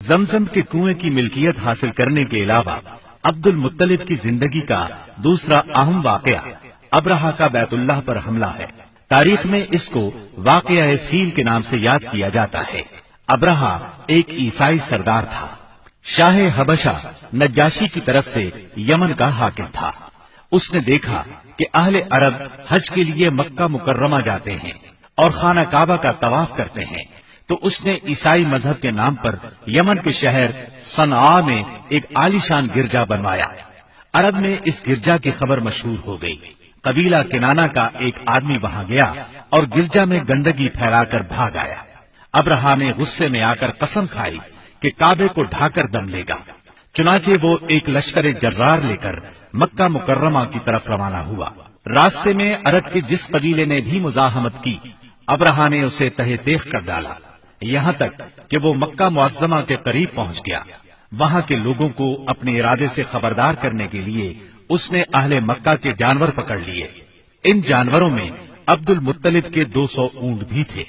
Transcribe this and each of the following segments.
زمزم کے کنویں کی ملکیت حاصل کرنے کے علاوہ عبد المطلب کی زندگی کا دوسرا اہم واقعہ ابرہہ کا بیت اللہ پر حملہ ہے۔ تاریخ میں اس کو واقعہ فیل کے نام سے یاد کیا جاتا ہے۔ ابرہہ ایک عیسائی سردار تھا۔ شاہ حبشہ نجاشی کی طرف سے یمن کا حاکم تھا۔ اس نے دیکھا کہ اہل عرب حج کے لیے مکہ مکرمہ جاتے ہیں اور خانہ کعبہ کا طواف کرتے ہیں، تو اس نے عیسائی مذہب کے نام پر یمن کے شہر صنعاء میں ایک عالیشان گرجا بنوایا۔ عرب میں اس گرجا کی خبر مشہور ہو گئی۔ قبیلہ کنانہ کا ایک آدمی وہاں گیا اور گرجا میں گندگی پھیلا کر بھاگ آیا۔ ابرہہ نے غصے میں آ کر قسم کھائی کہ کعبے کو ڈھا کر دم لے گا۔ چنانچہ وہ ایک لشکر جرار لے کر مکہ مکرمہ کی طرف روانہ ہوا۔ راستے میں عرب کے جس قبیلے نے بھی مزاحمت کی، ابرہہ نے اسے تہہ تیغ کر ڈالا، یہاں تک کہ وہ مکہ معظمہ کے قریب پہنچ گیا۔ وہاں کے لوگوں کو اپنے ارادے سے خبردار کرنے کے لیے اس نے اہل مکہ کے جانور پکڑ لیے۔ ان جانوروں میں عبد المطلب کے 200 اونٹ بھی تھے۔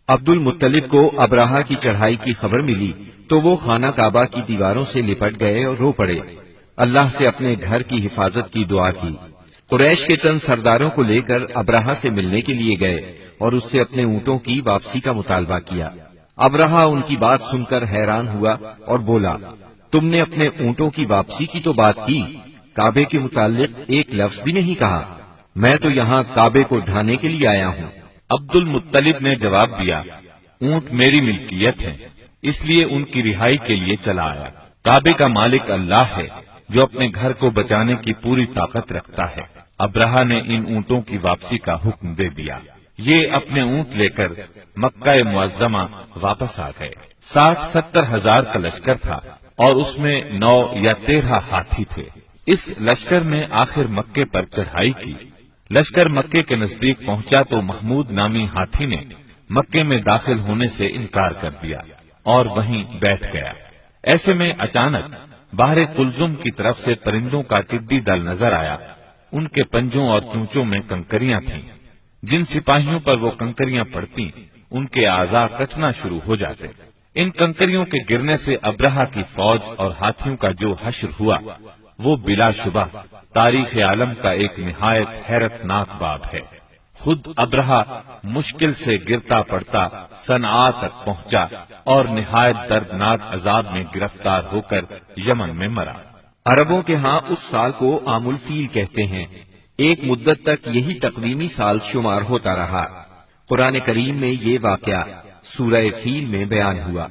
عبد المطلب کو ابرہہ کی چڑھائی کی خبر ملی تو وہ خانہ کعبہ کی دیواروں سے لپٹ گئے اور رو پڑے، اللہ سے اپنے گھر کی حفاظت کی دعا کی۔ قریش کے چند سرداروں کو لے کر ابرہہ سے ملنے کے لیے گئے اور اس سے اپنے اونٹوں کی واپسی کا مطالبہ کیا۔ ابرہہ ان کی بات سن کر حیران ہوا اور بولا، تم نے اپنے اونٹوں کی واپسی کی تو بات کی، کعبے کے متعلق ایک لفظ بھی نہیں کہا۔ میں تو یہاں کعبے کو ڈھانے کے لیے آیا ہوں۔ عبد المطلب نے جواب دیا، اونٹ میری ملکیت ہے، اس لیے ان کی رہائی کے لیے چلا آیا۔ کعبے کا مالک اللہ ہے جو اپنے گھر کو بچانے کی پوری طاقت رکھتا ہے۔ ابرہہ نے ان اونٹوں کی واپسی کا حکم دے دیا۔ یہ اپنے اونٹ لے کر مکہ معظمہ واپس آ گئے۔ 60-70 ہزار کا لشکر تھا اور اس میں 9 یا 13 ہاتھی تھے۔ اس لشکر نے آخر مکے پر چڑھائی کی۔ لشکر مکے کے نزدیک پہنچا تو محمود نامی ہاتھی نے مکے میں داخل ہونے سے انکار کر دیا اور وہیں بیٹھ گیا۔ ایسے میں اچانک باہر کلزم کی طرف سے پرندوں کا ٹڈی دل نظر آیا۔ ان کے پنجوں اور چونچوں میں کنکریاں تھیں۔ جن سپاہیوں پر وہ کنکریاں پڑتی ان کے اعضاء کٹنا شروع ہو جاتے۔ ان کنکریوں کے گرنے سے ابرہہ کی فوج اور ہاتھیوں کا جو حشر ہوا وہ بلا شبہ تاریخ عالم کا ایک نہایت حیرت ناک باب ہے۔ خود ابرہہ مشکل سے گرتا پڑتا صنعاء تک پہنچا اور نہایت دردناک عذاب میں گرفتار ہو کر یمن میں مرا۔ عربوں کے ہاں اس سال کو عام الفیل کہتے ہیں۔ ایک مدت تک یہی تقویمی سال شمار ہوتا رہا۔ قرآن کریم میں یہ واقعہ سورہ فیل میں بیان ہوا۔